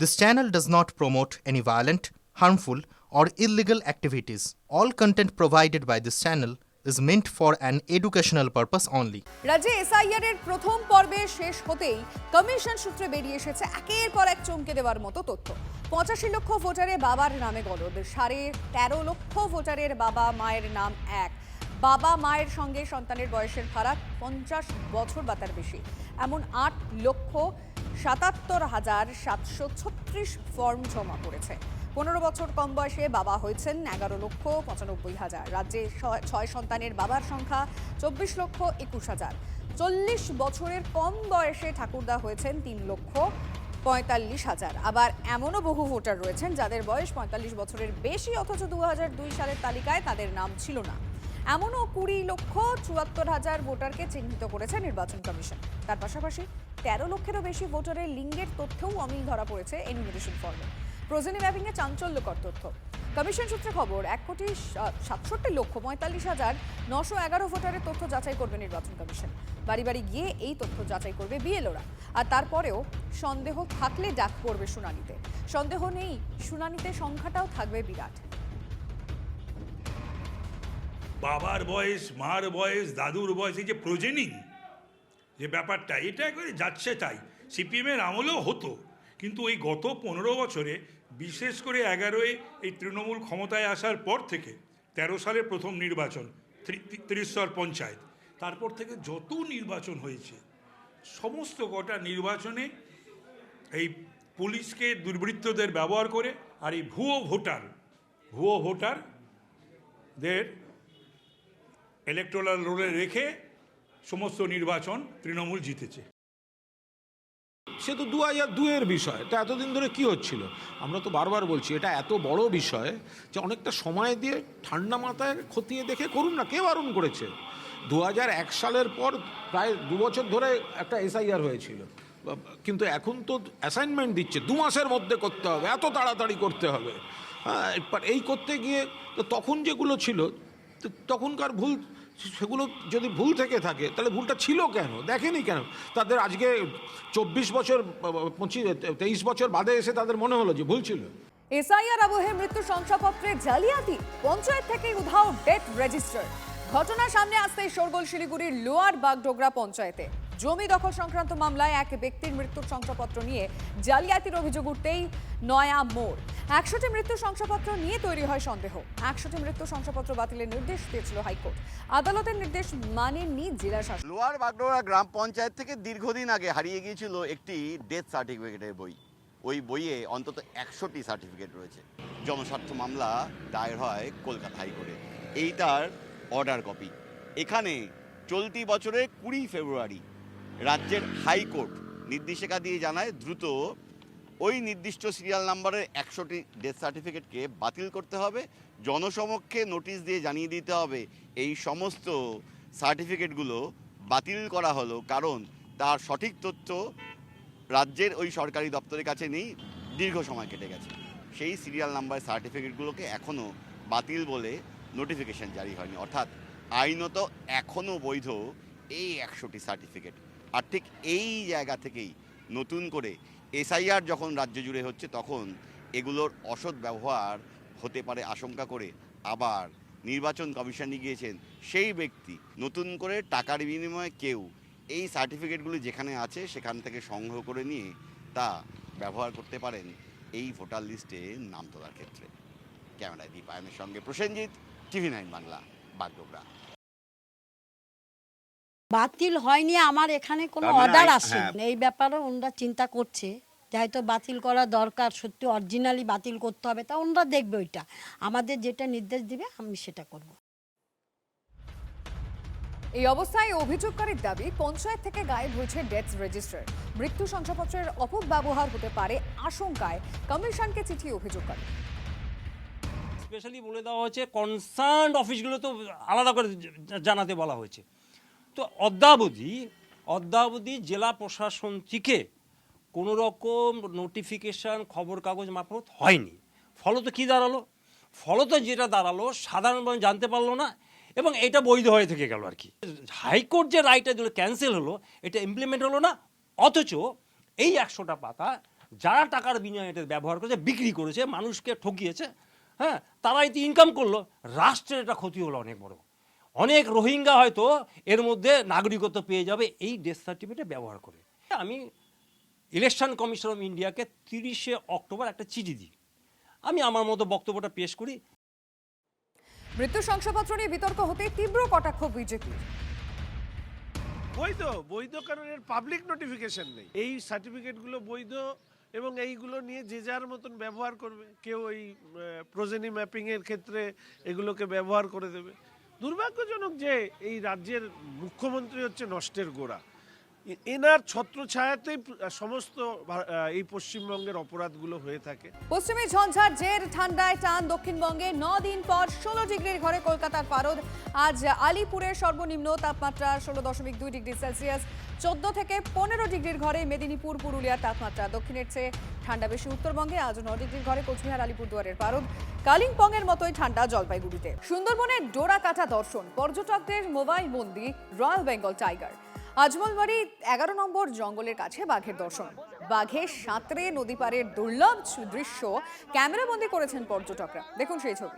This channel does not promote any violent, harmful, or illegal activities. All content provided by this channel is meant for an educational purpose only. রাজ্যে SIR এর প্রথম পর্বে শেষ হতেই commission সূত্রে বেরিয়ে এসেছে একের পর এক চমকে দেওয়ার মতো তথ্য। 85 লক্ষ ভোটারের বাবার নামে গলদ, 13.5 লক্ষ ভোটারের বাবা মায়ের নাম এক। বাবা মায়ের সঙ্গে সন্তানের বয়সের ফারাক 50 বছর বা তার বেশি। এমন 8,77,736 ফর্ম জমা পড়েছে। 15 বছর কম বয়সে বাবা হয়েছেন 11,95,000। রাজ্যে 6 সন্তানের বাবার সংখ্যা 24,21,000। 40 বছরের কম বয়সে ঠাকুরদা হয়েছেন 3,45,000। আবার এমনও বহু ভোটার রয়েছেন যাদের বয়স 45 বছরের বেশি, অথচ 2002 সালের তালিকায় তাদের নাম ছিল না। এমনও 20,74,000 ভোটারকে চিহ্নিত করেছে নির্বাচন কমিশন। তার পাশাপাশি 13 লক্ষেরও বেশি ভোটারের লিঙ্গের তথ্যও অমিল ধরা পড়েছে এনুমারেশন ফর্মে। প্রয়োজনীয় ম্যাপিংয়ে চাঞ্চল্যকর তথ্য। কমিশন সূত্রে খবর, 1,67,45,911 ভোটারের তথ্য যাচাই করবে নির্বাচন কমিশন। বাড়ি বাড়ি গিয়ে এই তথ্য যাচাই করবে বিএলওরা। আর তারপরেও সন্দেহ থাকলে ডাক পড়বে শুনানিতে। সন্দেহ নেই, শুনানিতে সংখ্যাটাও থাকবে বিরাট। বাবার বয়স, মার বয়স, দাদুর বয়স, এই যে প্রোজেনিং যে ব্যাপারটা, এটা করে যাচ্ছে তাই। সিপিএমের আমলেও হতো, কিন্তু ওই গত 15 বছরে, বিশেষ করে 11-এ এই তৃণমূল ক্ষমতায় আসার পর থেকে, 13 সালের প্রথম নির্বাচন, 30 স্তর পঞ্চায়েত, তারপর থেকে যত নির্বাচন হয়েছে, সমস্ত কটা নির্বাচনে এই পুলিশকে দুর্বৃত্তদের ব্যবহার করে আর এই ভুয়ো ভোটারদের ইলেকটোরাল রোলে রেখে সমস্ত নির্বাচন তৃণমূল জিতেছে। সে তো 2002-এর বিষয়। এটা এতদিন ধরে কি হচ্ছিল? আমরা তো বারবার বলছি এটা এত বড় বিষয় যে অনেকটা সময় দিয়ে ঠান্ডা মাথায় খতিয়ে দেখে করুন না। কে বারণ করেছে? 2001 সালের পর প্রায় 2 বছর ধরে একটা এসআইআর হয়েছিল, কিন্তু এখন তো অ্যাসাইনমেন্ট দিচ্ছে 2 মাসের মধ্যে করতে হবে, এত তাড়াতাড়ি করতে হবে। হ্যাঁ, এই করতে গিয়ে তো তখন যেগুলো ছিল তখনকার ভুল, সেগুলো যদি ভুল থেকে থাকে তাহলে ভুলটা ছিল কেন, দেখেনি কেন? তাদের আজকে 23 বছর বাদে এসে তাদের মনে হলো যে ভুল ছিল। এসআইআর আবহে মৃত্যু শংসাপত্রে জালিয়াতি, পঞ্চায়েত থেকে উধাও ডেথ রেজিস্টার। ঘটনা সামনে আসতেই শোরগোল শিলিগুড়ির লোয়ার বাগডোগরা পঞ্চায়েতে। জমি দখল সংক্রান্ত মামলায় এক ব্যক্তির মৃত্যুর শংসাপত্র নিয়ে জালিয়াতির অভিযোগ উঠতেই নয়া মোড়। 100টি মৃত্যু শংসাপত্র নিয়ে তৈরি হয় সন্দেহ। 100টি মৃত্যু শংসাপত্র বাতিলের নির্দেশ দিয়েছিল হাইকোর্ট। আদালতের নির্দেশ মানেননি জেলা শাসক। লোয়ার বাগডোগরা গ্রাম পঞ্চায়েত থেকে দীর্ঘদিন আগে হারিয়ে গিয়েছিল একটি ডেথ সার্টিফিকেটের বই। ওই বইয়ে অন্তত 100টি সার্টিফিকেট রয়েছে। জনস্বার্থ মামলা দায়ের হয় কলকাতা হাইকোর্টে। এইটার অর্ডার কপি। এখানে চলতি বছরের 20 ফেব্রুয়ারি রাজ্যের হাইকোর্ট নির্দেশিকা দিয়ে জানায় দ্রুত ওই নির্দিষ্ট সিরিয়াল নাম্বারের 100টি ডেথ সার্টিফিকেটকে বাতিল করতে হবে। জনসমক্ষে নোটিশ দিয়ে জানিয়ে দিতে হবে এই সমস্ত সার্টিফিকেটগুলো বাতিল করা হলো, কারণ তার সঠিক তথ্য রাজ্যের ওই সরকারি দপ্তরের কাছে নেই, দীর্ঘ সময় কেটে গেছে। সেই সিরিয়াল নাম্বারের সার্টিফিকেটগুলোকে এখনও বাতিল বলে নোটিফিকেশন জারি হয়নি, অর্থাৎ আইনত এখনও বৈধ এই 100টি সার্টিফিকেট। আর ঠিক এই জায়গা থেকেই নতুন করে এসআইআর যখন রাজ্য জুড়ে হচ্ছে, তখন এগুলোর অসৎ ব্যবহার হতে পারে আশঙ্কা করে আবার নির্বাচন কমিশনে গিয়েছেন সেই ব্যক্তি নতুন করে টাকার বিনিময়ে কেউ এই সার্টিফিকেটগুলি যেখানে আছে সেখান থেকে সংগ্রহ করে নিয়ে তা ব্যবহার করতে পারেন এই ভোটার লিস্টে নাম তোলার ক্ষেত্রে। ক্যামেরায় দীপায়নের সঙ্গে প্রসেনজিৎ, TV9 বাংলা, বাগডোগরা। বাতিল হয়নি, আমার এখানে কোনো অর্ডার আসে এই ব্যাপারে ওনারা চিন্তা করছে যে হয়তো বাতিল করা দরকার, সত্যি অরিজিনালি বাতিল করতে হবে, তা ওনারা দেখবে। ওইটা আমাদের যেটা নির্দেশ দিবে আমি সেটা করব। এই অবস্থায় অভিযোগকারীর দাবি, পঞ্চায়েত থেকে গায়েব হয়েছে ডেথ রেজিস্টার। মৃত্যু শংসাপত্রের অপব্যবহার হতে পারে আশঙ্কায় কমিশনকে চিঠি অভিযোগকারী। স্পেশালি বলে দেওয়া হয়েছে কনসার্ন অফিসগুলো তো আলাদা করে জানাতে বলা হয়েছে। তো অদ্যাবধি জেলা প্রশাসন থেকে কোনো রকম নোটিফিকেশান খবর কাগজ মারফত হয়নি। ফলত কি দাঁড়ালো? ফলত যেটা দাঁড়ালো, সাধারণ মানুষ জানতে পারলো না এবং এটা বৈধ হয়ে থেকে গেল আর কি। হাইকোর্ট যে রায়টা দিল ক্যান্সেল হলো, এটা ইমপ্লিমেন্ট হলো না, অথচ এই 100টা পাতা যারা টাকার বিনিময়ে এটা ব্যবহার করেছে, বিক্রি করেছে, মানুষকে ঠকিয়েছে, হ্যাঁ, তারা এতে ইনকাম করলো, রাষ্ট্রের এটা ক্ষতি হলো অনেক বড়। অনেক রোহিঙ্গা হয়তো এর মধ্যে নাগরিকত্ব পেয়ে যাবে এই ডেথ সার্টিফিকেট ব্যবহার করে। আমি ইলেকশন কমিশন অফ ইন্ডিয়াকে 30শে অক্টোবর একটা চিঠি দিই, আমি আমার মতো বক্তব্যটা পেশ করি। মৃত্যু শংসাপত্র নিয়ে বিতর্ক হতে তীব্র কটাক্ষ বিজেপি। বৈধ কারণ এর পাবলিক নোটিফিকেশন নেই। এই সার্টিফিকেটগুলো বৈধ এবং এইগুলো নিয়ে যে যার মতন ব্যবহার করবে। কেউ এই প্রোজেনি ম্যাপিং এর ক্ষেত্রে এগুলোকে ব্যবহার করে দেবে। দুর্ভাগ্যজনক যে এই রাজ্যের মুখ্যমন্ত্রী হচ্ছে নষ্টের গোড়া। এনার ছত্রছায়াতেই সমস্ত এই পশ্চিমবঙ্গের অপরাধগুলো হয়ে থাকে। পশ্চিমী ঝঞ্ঝার জের ঠান্ডায় টান দক্ষিণবঙ্গে। 9 দিন পর 16 ডিগ্রির ঘরে কলকাতার পারদ। আজ আলিপুরের সর্বনিম্ন তাপমাত্রা 16.2 ডিগ্রি সেলসিয়াস। 14 থেকে 15 ডিগ্রির ঘরে মেদিনীপুর, পুরুলিয়ার তাপমাত্রা। দক্ষিণের চেয়ে ঠান্ডা বেশি উত্তরবঙ্গে। আজ 9 ডিগ্রির ঘরে কোচবিহার, আলিপুরদুয়ারের পারদ। কালিম্পংয়ের মতোই ঠান্ডা জলপাইগুড়িতে। সুন্দরবনের ডোরাকাটা দর্শন, পর্যটকদের মোবাইল বন্দি রয়্যাল বেঙ্গল টাইগার। আজমলবাড়ি 11 নম্বর জঙ্গলের কাছে বাঘের দর্শন। বাঘের সাঁতরে নদী পাড়ের দুর্লভ দৃশ্য ক্যামেরাবন্দি করেছেন পর্যটকরা। দেখুন সেই ছবি।